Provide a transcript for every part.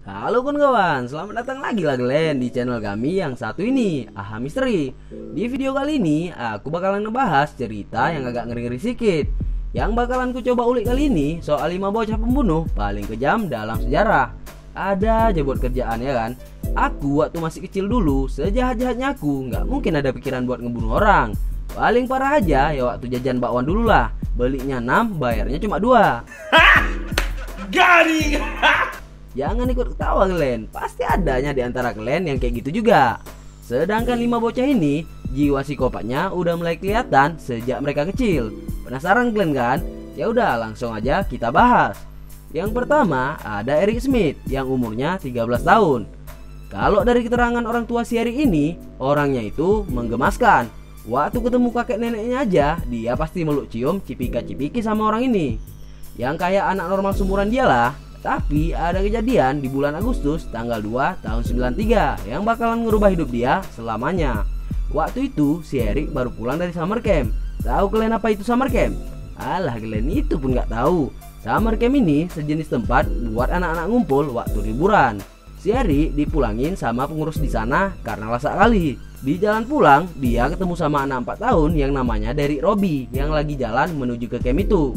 Halo kawan, selamat datang lagi lah Glenn di channel kami yang satu ini, Aha Misteri. Di video kali ini, aku bakalan ngebahas cerita yang agak ngeri-ngeri sedikit. Yang bakalan ku coba ulik kali ini soal 5 bocah pembunuh paling kejam dalam sejarah. Ada aja buat kerjaan ya kan. Aku waktu masih kecil dulu, sejahat-jahatnya aku nggak mungkin ada pikiran buat ngebunuh orang. Paling parah aja ya waktu jajan bakwan dulu lah. Belinya 6, bayarnya cuma 2. Garing. Jangan ikut ketawa Glenn, pasti adanya di antara kalian yang kayak gitu juga. Sedangkan 5 bocah ini, jiwa psikopatnya udah mulai kelihatan sejak mereka kecil. Penasaran Glenn kan? Ya udah langsung aja kita bahas. Yang pertama ada Eric Smith yang umurnya 13 tahun. Kalau dari keterangan orang tua si Eric ini, orangnya itu menggemaskan. Waktu ketemu kakek neneknya aja, dia pasti meluk cium cipika-cipiki sama orang ini. Yang kayak anak normal seumuran dia lah. Tapi ada kejadian di bulan Agustus tanggal 2 tahun 93 yang bakalan ngerubah hidup dia selamanya. Waktu itu si Eric baru pulang dari summer camp. Tahu kalian apa itu summer camp? Alah kalian itu pun nggak tahu. Summer camp ini sejenis tempat buat anak-anak ngumpul waktu liburan. Si Eric dipulangin sama pengurus di sana karena lasak kali. Di jalan pulang dia ketemu sama anak 4 tahun yang namanya Derek Robbie yang lagi jalan menuju ke camp itu.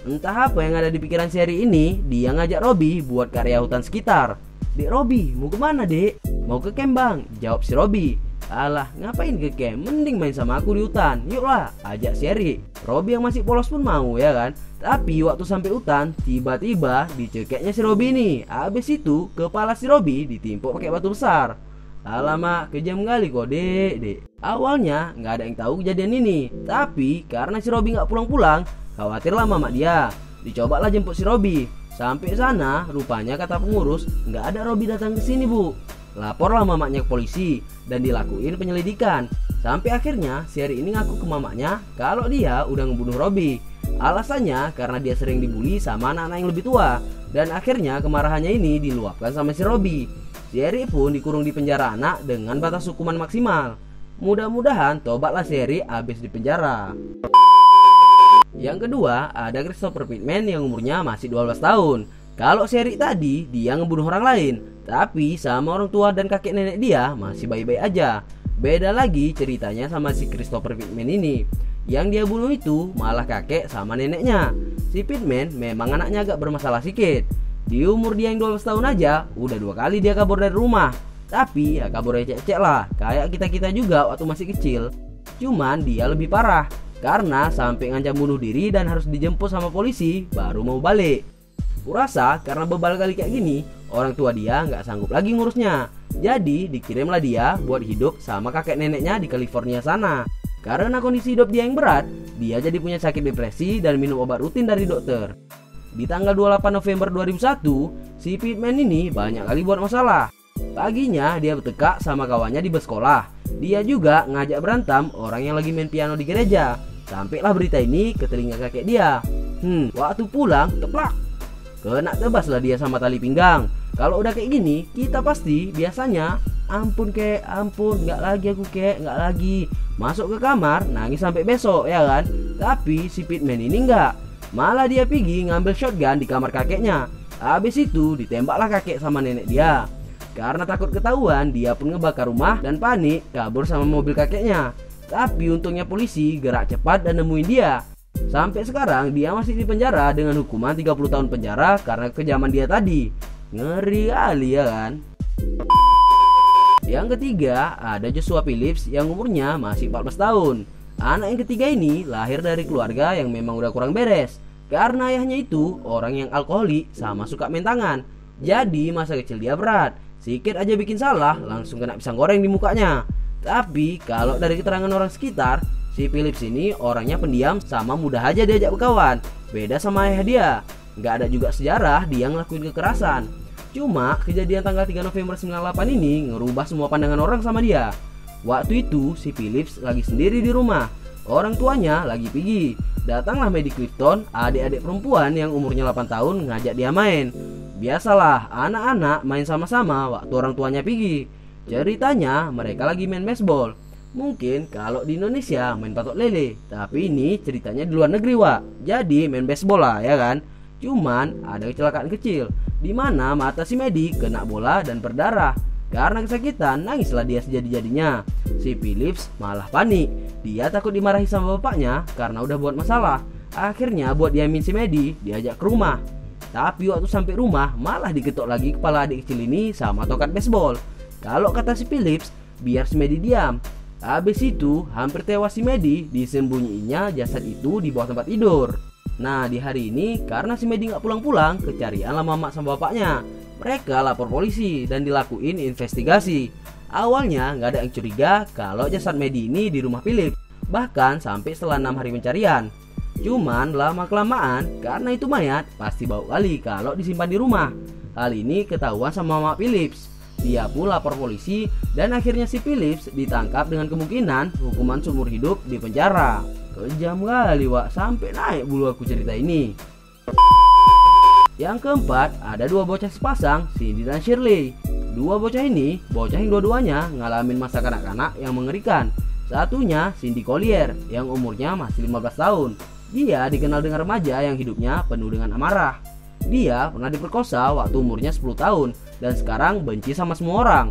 Entah apa yang ada di pikiran si Eric ini, dia ngajak Robbie buat karya hutan sekitar. Dek Robbie, mau kemana dek? Mau ke camp bang, jawab si Robbie. Alah, ngapain ke camp? Mending main sama aku di hutan. Yuklah, ajak si Eric. Robbie yang masih polos pun mau ya kan. Tapi waktu sampai hutan, tiba-tiba dicekeknya si Robbie nih. Abis itu, kepala si Robbie ditimpuk pakai batu besar. Alamak, kejam kali kok dek. Awalnya nggak ada yang tahu kejadian ini. Tapi karena si Robbie nggak pulang-pulang, khawatirlah mama dia. Dicobalah jemput si Robbie. Sampai sana, rupanya kata pengurus nggak ada Robbie datang ke sini bu. Laporlah mamanya ke polisi dan dilakuin penyelidikan. Sampai akhirnya si Eric ini ngaku ke mamanya kalau dia udah ngebunuh Robbie. Alasannya karena dia sering dibully sama anak-anak yang lebih tua. Dan akhirnya kemarahannya ini diluapkan sama si Robbie. Si Eric pun dikurung di penjara anak dengan batas hukuman maksimal. Mudah-mudahan tobatlah si Eric abis di penjara. Yang kedua ada Christopher Pittman yang umurnya masih 12 tahun. Kalau si Eric tadi dia ngebunuh orang lain, tapi sama orang tua dan kakek nenek dia masih baik-baik aja. Beda lagi ceritanya sama si Christopher Pittman ini. Yang dia bunuh itu malah kakek sama neneknya. Si Pittman memang anaknya agak bermasalah sedikit. Di umur dia yang 12 tahun aja udah 2 kali dia kabur dari rumah. Tapi ya kaburnya cek-cek lah, kayak kita-kita juga waktu masih kecil. Cuman dia lebih parah karena sampai ngancam bunuh diri dan harus dijemput sama polisi baru mau balik. Kurasa karena bebal kali kayak gini, orang tua dia nggak sanggup lagi ngurusnya. Jadi dikirimlah dia buat hidup sama kakek neneknya di California sana. Karena kondisi hidup dia yang berat, dia jadi punya sakit depresi dan minum obat rutin dari dokter. Di tanggal 28 November 2001, si Pittman ini banyak kali buat masalah. Paginya dia bertekak sama kawannya di bus sekolah. Dia juga ngajak berantem orang yang lagi main piano di gereja. Sampailah berita ini ke telinga kakek dia. Waktu pulang teplak, kena tebaslah dia sama tali pinggang. Kalau udah kayak gini, kita pasti biasanya ampun kek, ampun, nggak lagi aku kek, nggak lagi. Masuk ke kamar, nangis sampai besok ya kan. Tapi si Pittman ini nggak. Malah dia pergi ngambil shotgun di kamar kakeknya. Habis itu ditembaklah kakek sama nenek dia. Karena takut ketahuan, dia pun ngebakar rumah dan panik kabur sama mobil kakeknya. Tapi untungnya polisi gerak cepat dan nemuin dia. Sampai sekarang dia masih di penjara dengan hukuman 30 tahun penjara karena kejaman dia tadi. Ngeri kali ya kan. Yang ketiga ada Joshua Phillips yang umurnya masih 14 tahun. Anak yang ketiga ini lahir dari keluarga yang memang udah kurang beres. Karena ayahnya itu orang yang alkoholik sama suka main tangan. Jadi masa kecil dia berat. Sikit aja bikin salah langsung kena pisang goreng di mukanya. Tapi kalau dari keterangan orang sekitar, si Phillips ini orangnya pendiam sama mudah aja diajak berkawan. Beda sama ayah dia. Nggak ada juga sejarah dia ngelakuin kekerasan. Cuma kejadian tanggal 3 November 98 ini ngerubah semua pandangan orang sama dia. Waktu itu si Phillips lagi sendiri di rumah. Orang tuanya lagi pergi. Datanglah Maddie Clifton, adik-adik perempuan yang umurnya 8 tahun ngajak dia main. Biasalah anak-anak main sama-sama waktu orang tuanya pergi. Ceritanya mereka lagi main baseball. Mungkin kalau di Indonesia main patok lele, tapi ini ceritanya di luar negeri Wak. Jadi main baseball lah ya kan. Cuman ada kecelakaan kecil di mana mata si Medi kena bola dan berdarah. Karena kesakitan nangislah dia sejadi-jadinya. Si Philips malah panik. Dia takut dimarahi sama bapaknya karena udah buat masalah. Akhirnya buat diamin si Medi, diajak ke rumah. Tapi waktu sampai rumah malah diketok lagi kepala adik kecil ini sama tokat baseball. Kalau kata si Philips, biar si Medi diam. Habis itu hampir tewas si Medi, disembunyiinnya jasad itu di bawah tempat tidur. Nah di hari ini karena si Medi nggak pulang-pulang, kecarian lah mamak sama bapaknya. Mereka lapor polisi dan dilakuin investigasi. Awalnya nggak ada yang curiga kalau jasad Medi ini di rumah Philip, bahkan sampai setelah 6 hari pencarian. Cuman lama-kelamaan karena itu mayat pasti bau kali kalau disimpan di rumah. Hal ini ketahuan sama Mama Philips. Dia pun lapor polisi dan akhirnya si Philips ditangkap dengan kemungkinan hukuman seumur hidup di penjara. Kejam kali Wak, sampai naik bulu aku cerita ini. Yang keempat, ada dua bocah sepasang, Cindy dan Shirley. Dua bocah ini, bocah yang dua-duanya ngalamin masa kanak-kanak yang mengerikan. Satunya Cindy Collier yang umurnya masih 15 tahun. Dia dikenal dengan remaja yang hidupnya penuh dengan amarah. Dia pernah diperkosa waktu umurnya 10 tahun dan sekarang benci sama semua orang.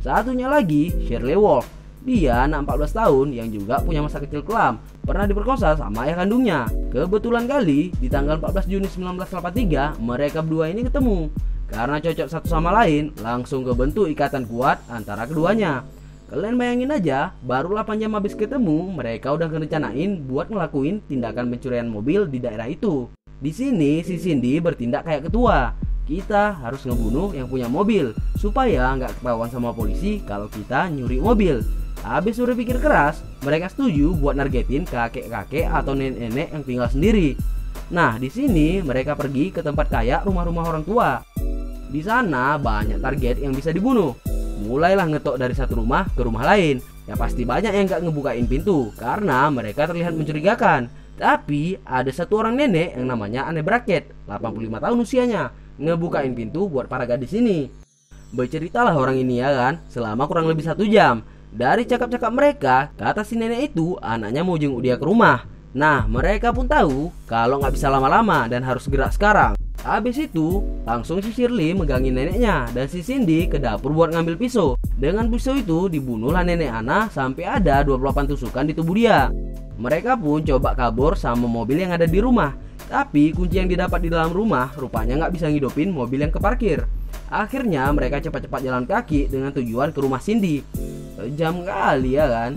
Satunya lagi Shirley Wolf. Dia anak 14 tahun yang juga punya masa kecil kelam, pernah diperkosa sama ayah kandungnya. Kebetulan kali di tanggal 14 Juni 1983 mereka berdua ini ketemu. Karena cocok satu sama lain, langsung kebentuk ikatan kuat antara keduanya. Kalian bayangin aja, baru 8 jam habis ketemu, mereka udah ngerencanain buat ngelakuin tindakan pencurian mobil di daerah itu. Di sini si Cindy bertindak kayak ketua. Kita harus ngebunuh yang punya mobil supaya nggak ketahuan sama polisi kalau kita nyuri mobil. Habis udah pikir keras, mereka setuju buat nargetin kakek-kakek atau nenek-nenek yang tinggal sendiri. Nah, di sini mereka pergi ke tempat kayak rumah-rumah orang tua. Di sana banyak target yang bisa dibunuh. Mulailah ngetok dari satu rumah ke rumah lain. Ya pasti banyak yang nggak ngebukain pintu karena mereka terlihat mencurigakan. Tapi ada satu orang nenek yang namanya Anne Brackett, 85 tahun usianya, ngebukain pintu buat para gadis ini. Berceritalah orang ini ya kan, selama kurang lebih 1 jam. Dari cakap-cakap mereka, kata si nenek itu anaknya mau jenguk dia ke rumah. Nah, mereka pun tahu kalau nggak bisa lama-lama dan harus gerak sekarang. Habis itu, langsung si Shirley megangin neneknya dan si Cindy ke dapur buat ngambil pisau. Dengan pisau itu dibunuhlah nenek Ana sampai ada 28 tusukan di tubuh dia. Mereka pun coba kabur sama mobil yang ada di rumah. Tapi kunci yang didapat di dalam rumah rupanya nggak bisa ngidupin mobil yang keparkir. Akhirnya mereka cepat-cepat jalan kaki dengan tujuan ke rumah Cindy. Jam kali ya kan.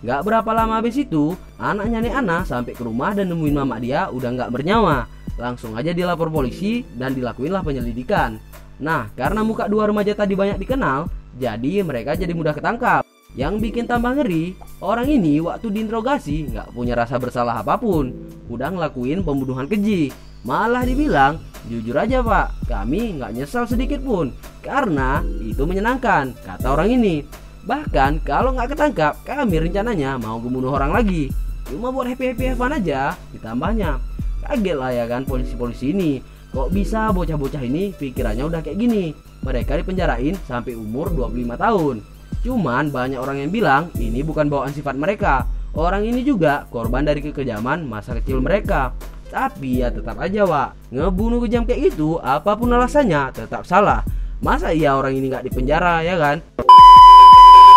Gak berapa lama habis itu, anaknya Nek Ana sampai ke rumah dan nemuin mama dia udah gak bernyawa. Langsung aja dilapor polisi dan dilakuinlah penyelidikan. Nah, karena muka dua remaja tadi banyak dikenal, jadi mereka jadi mudah ketangkap. Yang bikin tambah ngeri, orang ini waktu diinterogasi gak punya rasa bersalah apapun. Udah ngelakuin pembunuhan keji. Malah dibilang, jujur aja pak, kami gak nyesal sedikit pun. Karena itu menyenangkan, kata orang ini. Bahkan kalau nggak ketangkap, kami rencananya mau membunuh orang lagi. Cuma buat happy fun aja. Ditambahnya, kaget lah ya kan polisi-polisi ini. Kok bisa bocah-bocah ini pikirannya udah kayak gini. Mereka dipenjarain sampai umur 25 tahun. Cuman banyak orang yang bilang ini bukan bawaan sifat mereka. Orang ini juga korban dari kekejaman masa kecil mereka. Tapi ya tetap aja Wak, ngebunuh kejam kayak gitu apapun alasannya tetap salah. Masa iya orang ini nggak dipenjara ya kan?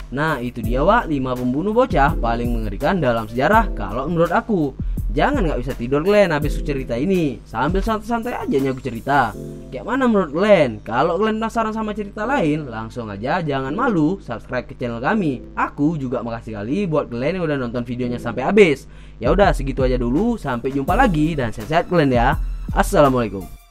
Nah itu dia Wak, 5 pembunuh bocah paling mengerikan dalam sejarah kalau menurut aku. Jangan nggak bisa tidur Glenn habis cerita ini. Sambil santai-santai aja nih aku cerita. Kayak mana menurut Glenn? Kalau Glenn penasaran sama cerita lain, langsung aja jangan malu subscribe ke channel kami. Aku juga makasih kali buat Glenn yang udah nonton videonya sampai habis. Ya udah segitu aja dulu, sampai jumpa lagi dan sehat-sehat Glenn ya. Assalamualaikum.